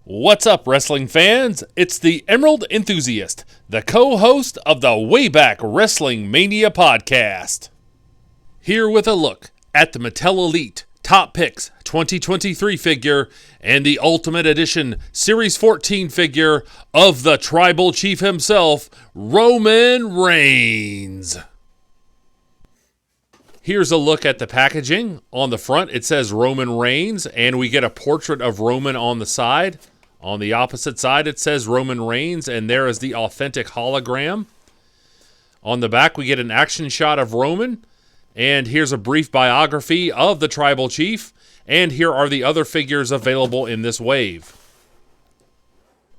What's up, wrestling fans? It's the Emerald Enthusiast, the co-host of the Wayback Wrestling Mania podcast. Here with a look at the Mattel Elite Top Picks 2023 figure and the Ultimate Edition Series 14 figure of the Tribal Chief himself, Roman Reigns. Here's a look at the packaging. On the front, it says Roman Reigns, and we get a portrait of Roman on the side. On the opposite side, it says Roman Reigns, and there is the authentic hologram. On the back, we get an action shot of Roman, and here's a brief biography of the Tribal Chief, and here are the other figures available in this wave.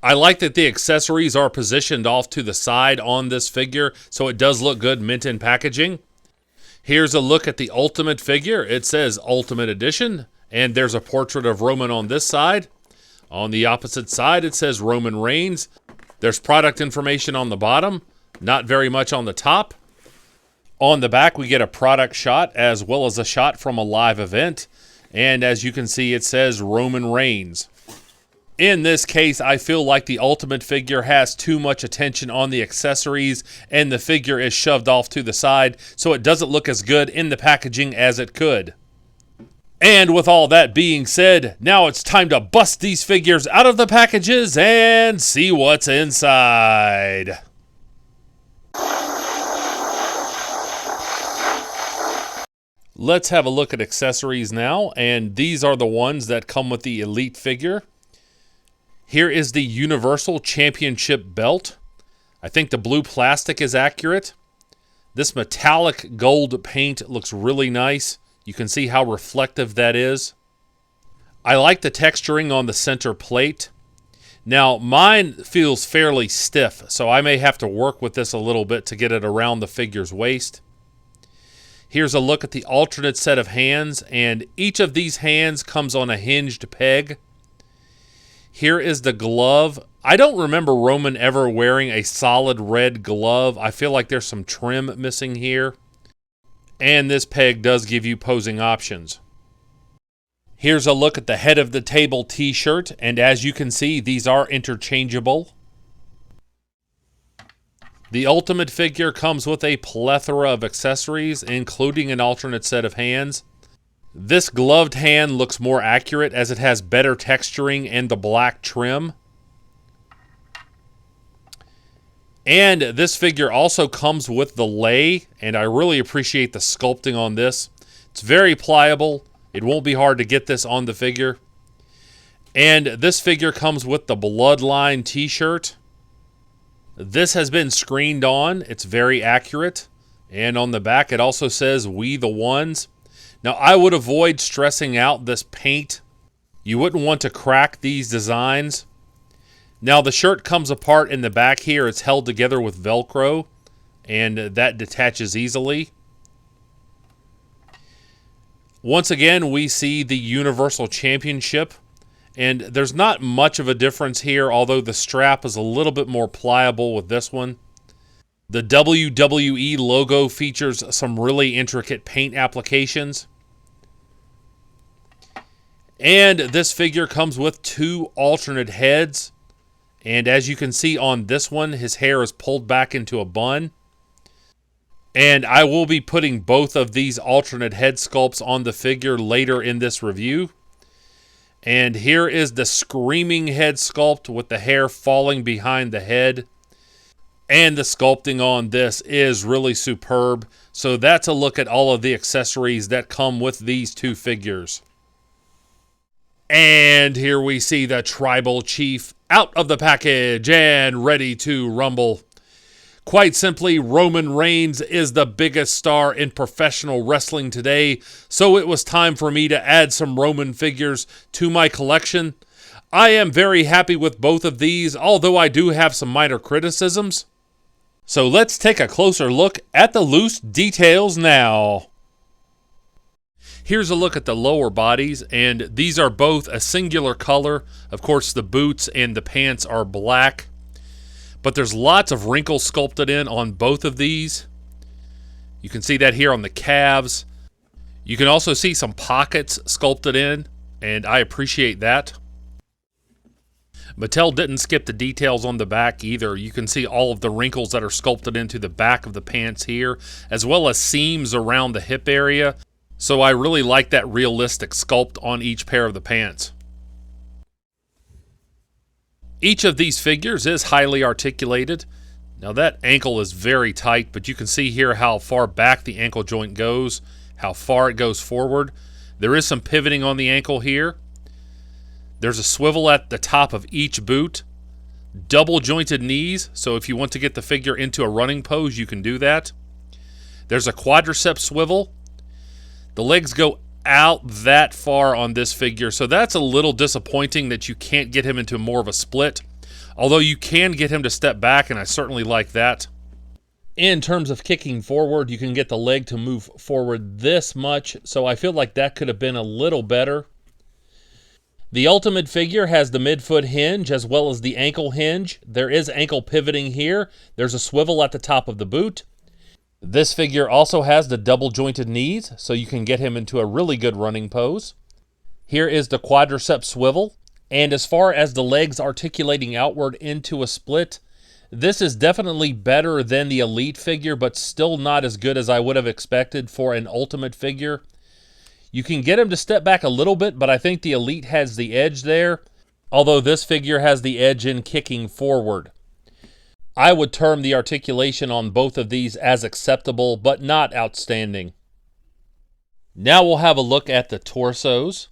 I like that the accessories are positioned off to the side on this figure, so it does look good mint in packaging. Here's a look at the Ultimate figure. It says Ultimate Edition, and there's a portrait of Roman on this side. On the opposite side, it says Roman Reigns. There's product information on the bottom, not very much on the top. On the back, we get a product shot as well as a shot from a live event. And as you can see, it says Roman Reigns. In this case, I feel like the Ultimate figure has too much attention on the accessories and the figure is shoved off to the side, so it doesn't look as good in the packaging as it could. And with all that being said, now it's time to bust these figures out of the packages and see what's inside. Let's have a look at accessories now, and these are the ones that come with the Elite figure. Here is the Universal Championship belt. I think the blue plastic is accurate. This metallic gold paint looks really nice. You can see how reflective that is. I like the texturing on the center plate. Now, mine feels fairly stiff, so I may have to work with this a little bit to get it around the figure's waist. Here's a look at the alternate set of hands, and each of these hands comes on a hinged peg. Here is the glove. I don't remember Roman ever wearing a solid red glove. I feel like there's some trim missing here. And this peg does give you posing options. Here's a look at the head of the table t-shirt, and as you can see, these are interchangeable. The Ultimate figure comes with a plethora of accessories, including an alternate set of hands. This gloved hand looks more accurate as it has better texturing and the black trim. And this figure also comes with the lei, and I really appreciate the sculpting on this. It's very pliable. It won't be hard to get this on the figure. And this figure comes with the Bloodline t-shirt. This has been screened on. It's very accurate. And on the back, it also says, "We the Ones." Now, I would avoid stressing out this paint. You wouldn't want to crack these designs. Now, the shirt comes apart in the back here. It's held together with Velcro, and that detaches easily. Once again, we see the Universal Championship, and there's not much of a difference here, although the strap is a little bit more pliable with this one. The WWE logo features some really intricate paint applications. And this figure comes with two alternate heads. And as you can see on this one, his hair is pulled back into a bun. And I will be putting both of these alternate head sculpts on the figure later in this review. And here is the screaming head sculpt with the hair falling behind the head. And the sculpting on this is really superb. So that's a look at all of the accessories that come with these two figures. And here we see the Tribal Chief out of the package and ready to rumble. Quite simply, Roman Reigns is the biggest star in professional wrestling today, so it was time for me to add some Roman figures to my collection. I am very happy with both of these, although I do have some minor criticisms. So let's take a closer look at the loose details now. Here's a look at the lower bodies, and these are both a singular color. Of course, the boots and the pants are black, but there's lots of wrinkles sculpted in on both of these. You can see that here on the calves. You can also see some pockets sculpted in, and I appreciate that. Mattel didn't skip the details on the back either. You can see all of the wrinkles that are sculpted into the back of the pants here, as well as seams around the hip area. So I really like that realistic sculpt on each pair of the pants. Each of these figures is highly articulated. Now that ankle is very tight, but you can see here how far back the ankle joint goes, how far it goes forward. There is some pivoting on the ankle here. There's a swivel at the top of each boot. Double jointed knees, so if you want to get the figure into a running pose, you can do that. There's a quadricep swivel. The legs go out that far on this figure, so that's a little disappointing that you can't get him into more of a split. Although you can get him to step back, and I certainly like that. In terms of kicking forward, you can get the leg to move forward this much, so I feel like that could have been a little better. The Ultimate figure has the midfoot hinge as well as the ankle hinge. There is ankle pivoting here. There's a swivel at the top of the boot. This figure also has the double jointed knees, so you can get him into a really good running pose. Here is the quadricep swivel. And as far as the legs articulating outward into a split, this is definitely better than the Elite figure, but still not as good as I would have expected for an Ultimate figure. You can get him to step back a little bit, but I think the Elite has the edge there, although this figure has the edge in kicking forward. I would term the articulation on both of these as acceptable, but not outstanding. Now we'll have a look at the torsos.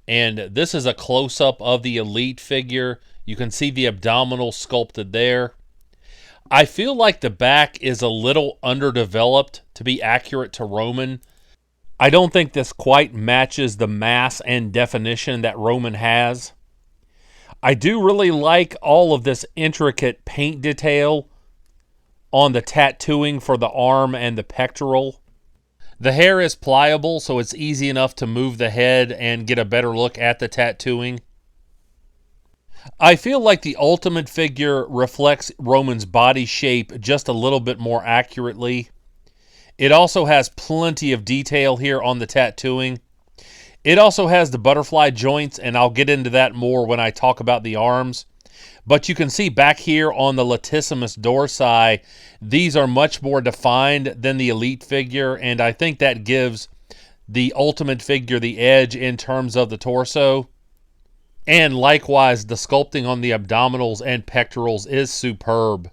And this is a close-up of the Elite figure. You can see the abdominal sculpted there. I feel like the back is a little underdeveloped to be accurate to Roman. I don't think this quite matches the mass and definition that Roman has. I do really like all of this intricate paint detail on the tattooing for the arm and the pectoral. The hair is pliable, so it's easy enough to move the head and get a better look at the tattooing. I feel like the Ultimate figure reflects Roman's body shape just a little bit more accurately. It also has plenty of detail here on the tattooing. It also has the butterfly joints, and I'll get into that more when I talk about the arms. But you can see back here on the latissimus dorsi, these are much more defined than the Elite figure, and I think that gives the Ultimate figure the edge in terms of the torso. And likewise, the sculpting on the abdominals and pectorals is superb.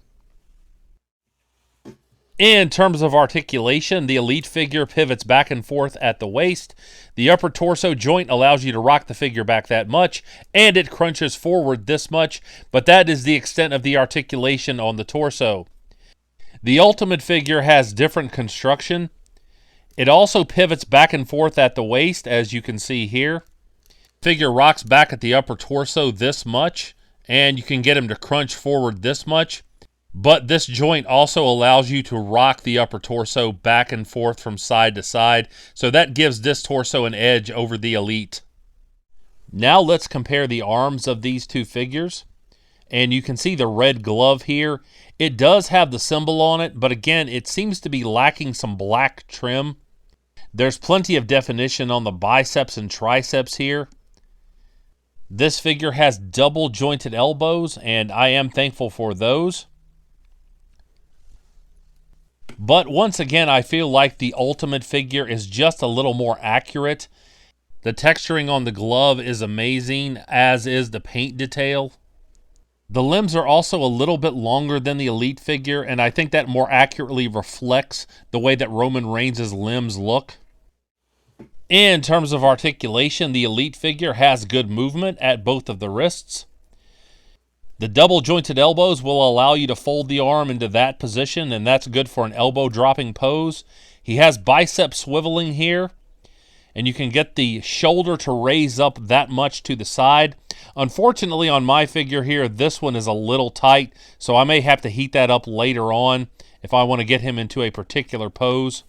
In terms of articulation, the Elite figure pivots back and forth at the waist. The upper torso joint allows you to rock the figure back that much, and it crunches forward this much, but that is the extent of the articulation on the torso. The Ultimate figure has different construction. It also pivots back and forth at the waist, as you can see here. The figure rocks back at the upper torso this much, and you can get him to crunch forward this much. But this joint also allows you to rock the upper torso back and forth from side to side, so that gives this torso an edge over the Elite. Now let's compare the arms of these two figures. And you can see the red glove here. It does have the symbol on it, but again, it seems to be lacking some black trim. There's plenty of definition on the biceps and triceps here. This figure has double jointed elbows, and I am thankful for those. But once again, I feel like the Ultimate figure is just a little more accurate. The texturing on the glove is amazing, as is the paint detail. The limbs are also a little bit longer than the Elite figure, and I think that more accurately reflects the way that Roman Reigns' limbs look. In terms of articulation, the Elite figure has good movement at both of the wrists. The double jointed elbows will allow you to fold the arm into that position, and that's good for an elbow dropping pose. He has bicep swiveling here, and you can get the shoulder to raise up that much to the side. Unfortunately, on my figure here, this one is a little tight, so I may have to heat that up later on if I want to get him into a particular pose.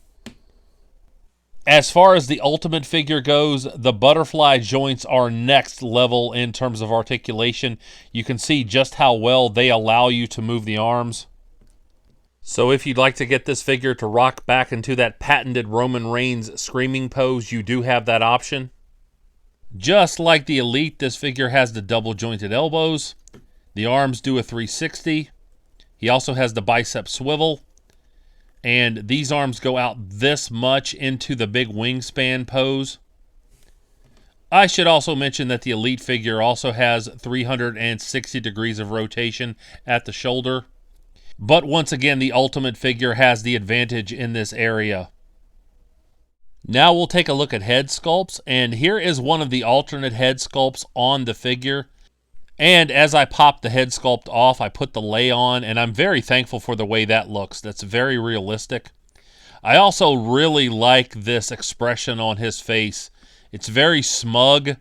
As far as the Ultimate figure goes, the butterfly joints are next level in terms of articulation. You can see just how well they allow you to move the arms. So if you'd like to get this figure to rock back into that patented Roman Reigns screaming pose, you do have that option. Just like the Elite, this figure has the double jointed elbows. The arms do a 360. He also has the bicep swivel. And these arms go out this much into the big wingspan pose. I should also mention that the Elite figure also has 360 degrees of rotation at the shoulder. But once again, the Ultimate figure has the advantage in this area. Now we'll take a look at head sculpts, and here is one of the alternate head sculpts on the figure. And as I popped the head sculpt off, I put the lay on, and I'm very thankful for the way that looks. That's very realistic. I also really like this expression on his face. It's very smug,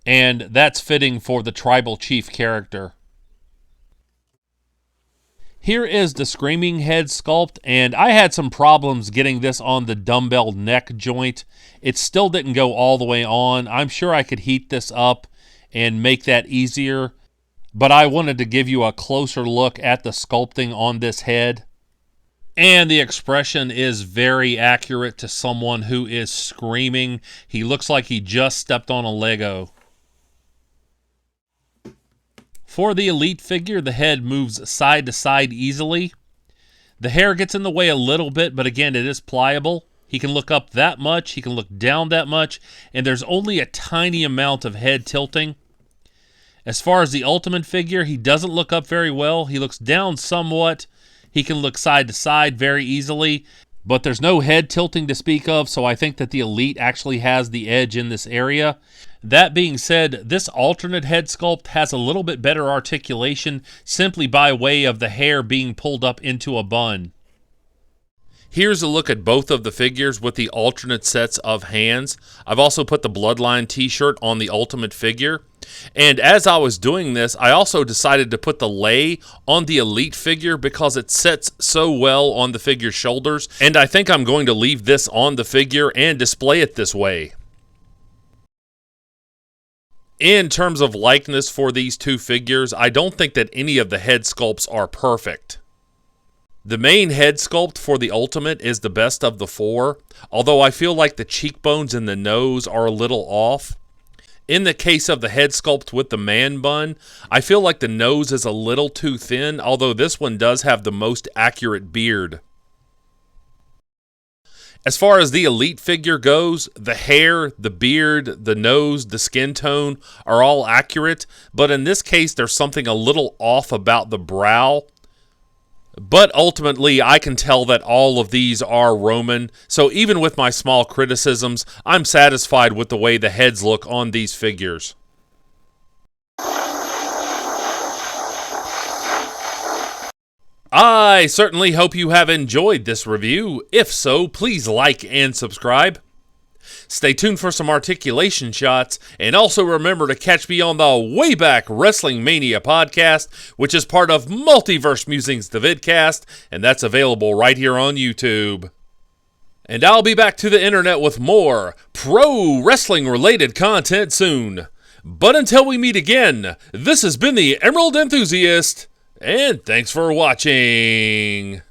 and that's fitting for the tribal chief character. Here is the Screaming head sculpt, and I had some problems getting this on the dumbbell neck joint. It still didn't go all the way on. I'm sure I could heat this up and make that easier, but I wanted to give you a closer look at the sculpting on this head. And the expression is very accurate to someone who is screaming. He looks like he just stepped on a Lego. For the Elite figure, the head moves side to side easily. The hair gets in the way a little bit, but again, it is pliable. He can look up that much, he can look down that much, and there's only a tiny amount of head tilting. As far as the Ultimate figure, he doesn't look up very well. He looks down somewhat. He can look side to side very easily, but there's no head tilting to speak of, so I think that the Elite actually has the edge in this area. That being said, this alternate head sculpt has a little bit better articulation simply by way of the hair being pulled up into a bun. Here's a look at both of the figures with the alternate sets of hands. I've also put the Bloodline t-shirt on the Ultimate figure. And as I was doing this, I also decided to put the lay on the Elite figure because it sets so well on the figure's shoulders. And I think I'm going to leave this on the figure and display it this way. In terms of likeness for these two figures, I don't think that any of the head sculpts are perfect. The main head sculpt for the Ultimate is the best of the four, although I feel like the cheekbones and the nose are a little off. In the case of the head sculpt with the man bun, I feel like the nose is a little too thin, although this one does have the most accurate beard. As far as the Elite figure goes, the hair, the beard, the nose, the skin tone are all accurate, but in this case there's something a little off about the brow. But ultimately, I can tell that all of these are Roman, so even with my small criticisms, I'm satisfied with the way the heads look on these figures. I certainly hope you have enjoyed this review. If so, please like and subscribe. Stay tuned for some articulation shots, and also remember to catch me on the Way Back Wrestling Mania podcast, which is part of Multiverse Musings, the vidcast, and that's available right here on YouTube. And I'll be back to the internet with more pro wrestling related content soon. But until we meet again, this has been the Emerald Enthusiast, and thanks for watching.